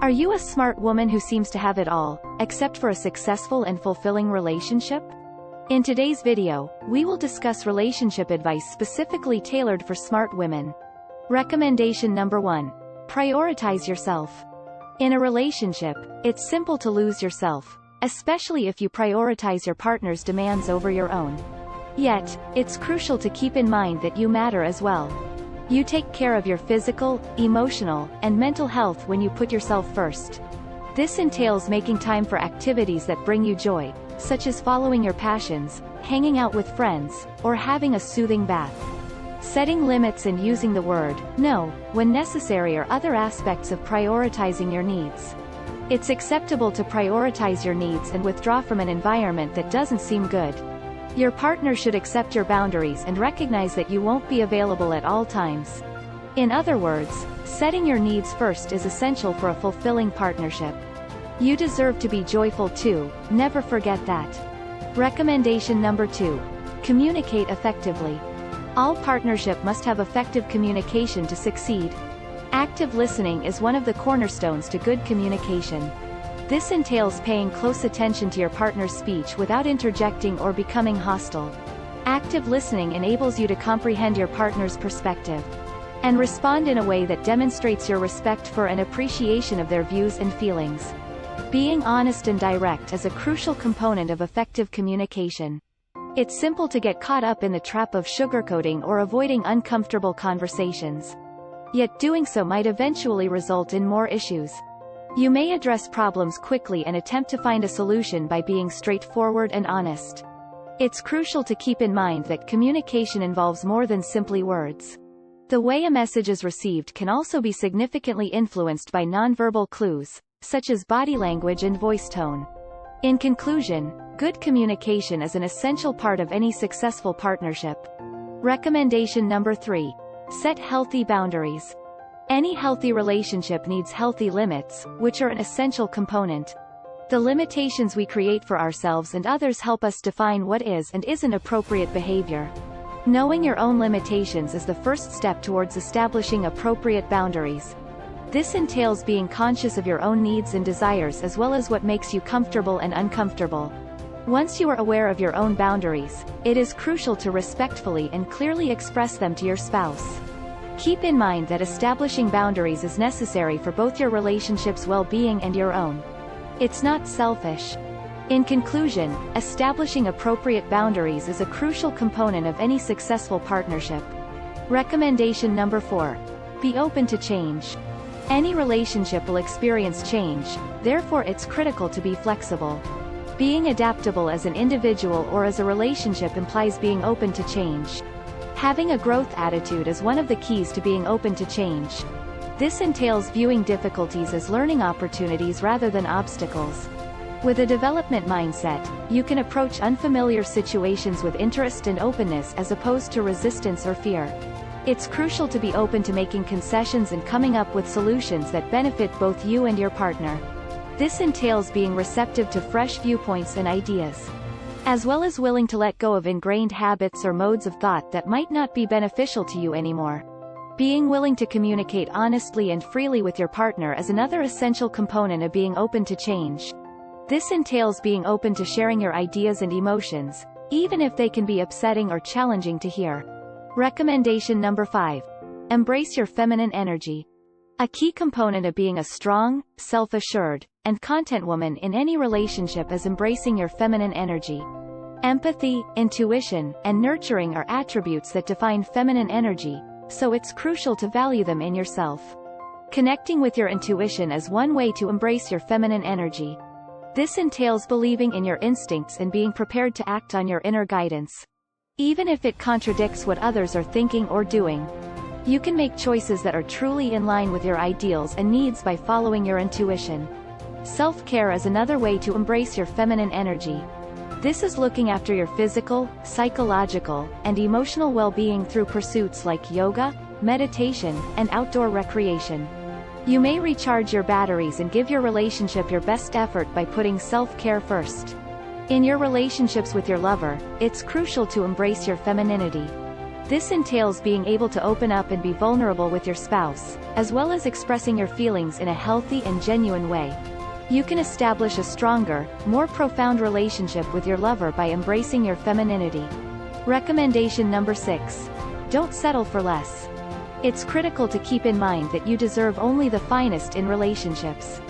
Are you a smart woman who seems to have it all, except for a successful and fulfilling relationship? In today's video, we will discuss relationship advice specifically tailored for smart women. Recommendation number 1. Prioritize yourself. In a relationship, it's simple to lose yourself, especially if you prioritize your partner's demands over your own. Yet, it's crucial to keep in mind that you matter as well. You take care of your physical, emotional, and mental health when you put yourself first. This entails making time for activities that bring you joy, such as following your passions, hanging out with friends, or having a soothing bath. Setting limits and using the word no when necessary are other aspects of prioritizing your needs. It's acceptable to prioritize your needs and withdraw from an environment that doesn't seem good. Your partner should accept your boundaries and recognize that you won't be available at all times. In other words, setting your needs first is essential for a fulfilling partnership. You deserve to be joyful too, never forget that. Recommendation number 2. Communicate effectively. All partnership must have effective communication to succeed. Active listening is one of the cornerstones to good communication. This entails paying close attention to your partner's speech without interjecting or becoming hostile. Active listening enables you to comprehend your partner's perspective and respond in a way that demonstrates your respect for and appreciation of their views and feelings. Being honest and direct is a crucial component of effective communication. It's simple to get caught up in the trap of sugarcoating or avoiding uncomfortable conversations. Yet doing so might eventually result in more issues. You may address problems quickly and attempt to find a solution by being straightforward and honest. It's crucial to keep in mind that communication involves more than simply words. The way a message is received can also be significantly influenced by nonverbal clues, such as body language and voice tone. In conclusion, good communication is an essential part of any successful partnership. Recommendation number 3. Set healthy boundaries. Any healthy relationship needs healthy limits, which are an essential component. The limitations we create for ourselves and others help us define what is and isn't appropriate behavior. Knowing your own limitations is the first step towards establishing appropriate boundaries. This entails being conscious of your own needs and desires as well as what makes you comfortable and uncomfortable. Once you are aware of your own boundaries, it is crucial to respectfully and clearly express them to your spouse. Keep in mind that establishing boundaries is necessary for both your relationship's well-being and your own. It's not selfish. In conclusion, establishing appropriate boundaries is a crucial component of any successful partnership. Recommendation number 4. Be open to change. Any relationship will experience change, therefore it's critical to be flexible. Being adaptable as an individual or as a relationship implies being open to change. Having a growth attitude is one of the keys to being open to change. This entails viewing difficulties as learning opportunities rather than obstacles. With a development mindset, you can approach unfamiliar situations with interest and openness as opposed to resistance or fear. It's crucial to be open to making concessions and coming up with solutions that benefit both you and your partner. This entails being receptive to fresh viewpoints and ideas, as well as willing to let go of ingrained habits or modes of thought that might not be beneficial to you anymore. Being willing to communicate honestly and freely with your partner is another essential component of being open to change. This entails being open to sharing your ideas and emotions, even if they can be upsetting or challenging to hear. Recommendation number 5. Embrace your feminine energy. A key component of being a strong, self-assured, and content woman in any relationship is embracing your feminine energy. Empathy, intuition, and nurturing are attributes that define feminine energy, so it's crucial to value them in yourself. Connecting with your intuition is one way to embrace your feminine energy. This entails believing in your instincts and being prepared to act on your inner guidance. Even if it contradicts what others are thinking or doing, you can make choices that are truly in line with your ideals and needs by following your intuition. Self-care is another way to embrace your feminine energy. This is looking after your physical, psychological, and emotional well-being through pursuits like yoga, meditation, and outdoor recreation. You may recharge your batteries and give your relationship your best effort by putting self-care first. In your relationships with your lover, it's crucial to embrace your femininity. This entails being able to open up and be vulnerable with your spouse, as well as expressing your feelings in a healthy and genuine way. You can establish a stronger, more profound relationship with your lover by embracing your femininity. Recommendation number 6. Don't settle for less. It's critical to keep in mind that you deserve only the finest in relationships.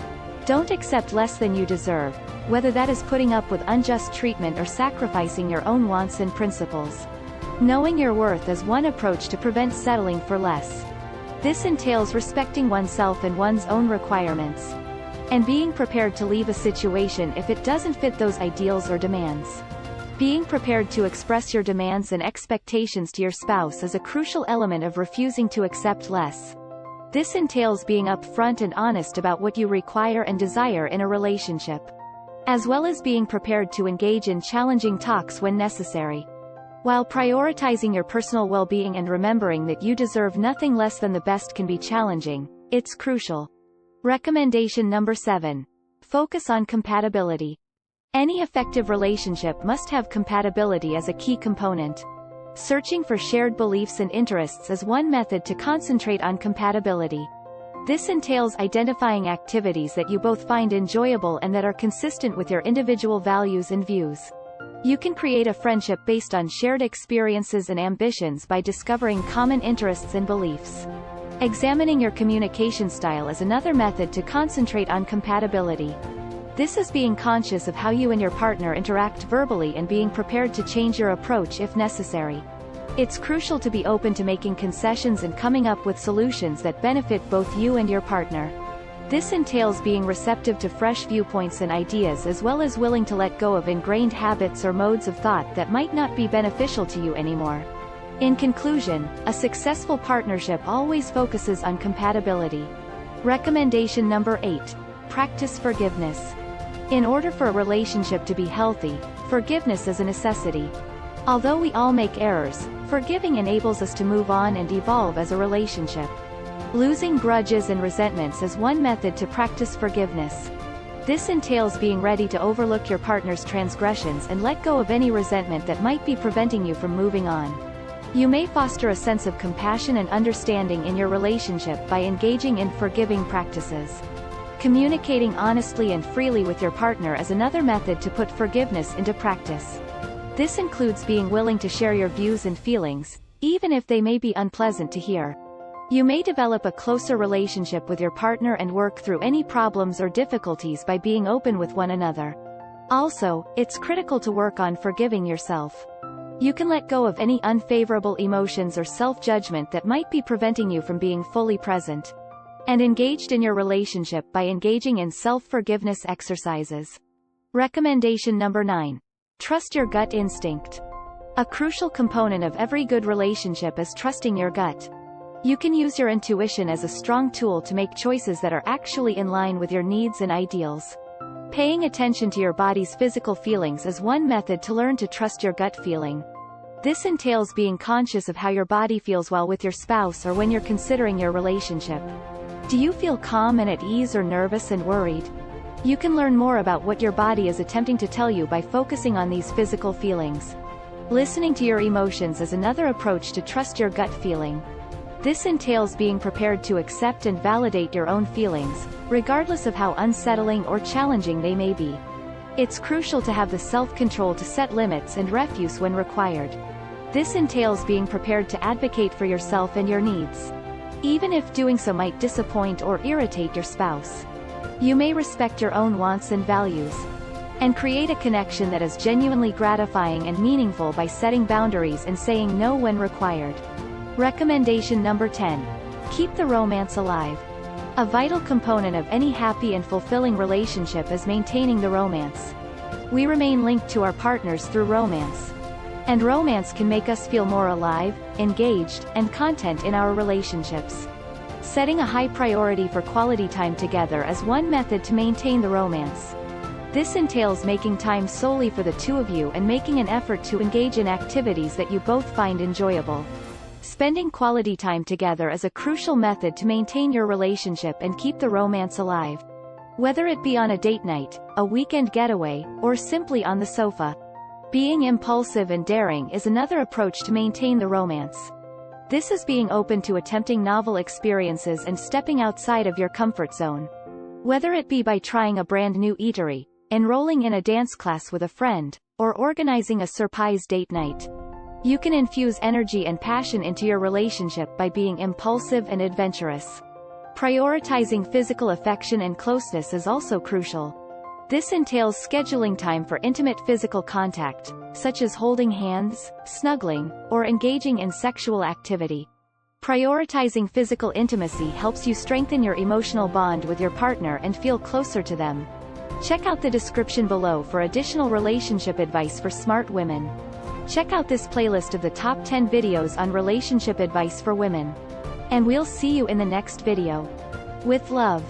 Don't accept less than you deserve, whether that is putting up with unjust treatment or sacrificing your own wants and principles. Knowing your worth is one approach to prevent settling for less. This entails respecting oneself and one's own requirements, and being prepared to leave a situation if it doesn't fit those ideals or demands. Being prepared to express your demands and expectations to your spouse is a crucial element of refusing to accept less. This entails being upfront and honest about what you require and desire in a relationship, as well as being prepared to engage in challenging talks when necessary. While prioritizing your personal well-being and remembering that you deserve nothing less than the best can be challenging, it's crucial. Recommendation number 7. Focus on compatibility. Any effective relationship must have compatibility as a key component. Searching for shared beliefs and interests is one method to concentrate on compatibility. This entails identifying activities that you both find enjoyable and that are consistent with your individual values and views. You can create a friendship based on shared experiences and ambitions by discovering common interests and beliefs. Examining your communication style is another method to concentrate on compatibility. This is being conscious of how you and your partner interact verbally and being prepared to change your approach if necessary. It's crucial to be open to making concessions and coming up with solutions that benefit both you and your partner. This entails being receptive to fresh viewpoints and ideas as well as willing to let go of ingrained habits or modes of thought that might not be beneficial to you anymore. In conclusion, a successful partnership always focuses on compatibility. Recommendation number 8. Practice forgiveness. In order for a relationship to be healthy, forgiveness is a necessity. Although we all make errors, forgiving enables us to move on and evolve as a relationship. Losing grudges and resentments is one method to practice forgiveness. This entails being ready to overlook your partner's transgressions and let go of any resentment that might be preventing you from moving on. You may foster a sense of compassion and understanding in your relationship by engaging in forgiving practices. Communicating honestly and freely with your partner is another method to put forgiveness into practice. This includes being willing to share your views and feelings, even if they may be unpleasant to hear. You may develop a closer relationship with your partner and work through any problems or difficulties by being open with one another. Also, it's critical to work on forgiving yourself. You can let go of any unfavorable emotions or self-judgment that might be preventing you from being fully present and engaged in your relationship by engaging in self-forgiveness exercises. Recommendation number 9. Trust your gut instinct. A crucial component of every good relationship is trusting your gut. You can use your intuition as a strong tool to make choices that are actually in line with your needs and ideals. Paying attention to your body's physical feelings is one method to learn to trust your gut feeling. This entails being conscious of how your body feels while with your spouse or when you're considering your relationship. Do you feel calm and at ease or nervous and worried? You can learn more about what your body is attempting to tell you by focusing on these physical feelings. Listening to your emotions is another approach to trust your gut feeling. This entails being prepared to accept and validate your own feelings, regardless of how unsettling or challenging they may be. It's crucial to have the self-control to set limits and refuse when required. This entails being prepared to advocate for yourself and your needs, even if doing so might disappoint or irritate your spouse. You may respect your own wants and values, and create a connection that is genuinely gratifying and meaningful by setting boundaries and saying no when required. Recommendation number 10. Keep the romance alive. A vital component of any happy and fulfilling relationship is maintaining the romance. We remain linked to our partners through romance, and romance can make us feel more alive, engaged, and content in our relationships. Setting a high priority for quality time together is one method to maintain the romance. This entails making time solely for the two of you and making an effort to engage in activities that you both find enjoyable. Spending quality time together is a crucial method to maintain your relationship and keep the romance alive. Whether it be on a date night, a weekend getaway, or simply on the sofa, Being impulsive and daring is another approach to maintain the romance. This is being open to attempting novel experiences and stepping outside of your comfort zone. Whether it be by trying a brand new eatery, enrolling in a dance class with a friend, or organizing a surprise date night, you can infuse energy and passion into your relationship by being impulsive and adventurous. Prioritizing physical affection and closeness is also crucial. This entails scheduling time for intimate physical contact, such as holding hands, snuggling, or engaging in sexual activity. Prioritizing physical intimacy helps you strengthen your emotional bond with your partner and feel closer to them. Check out the description below for additional relationship advice for smart women. Check out this playlist of the top 10 videos on relationship advice for women. And we'll see you in the next video. With love.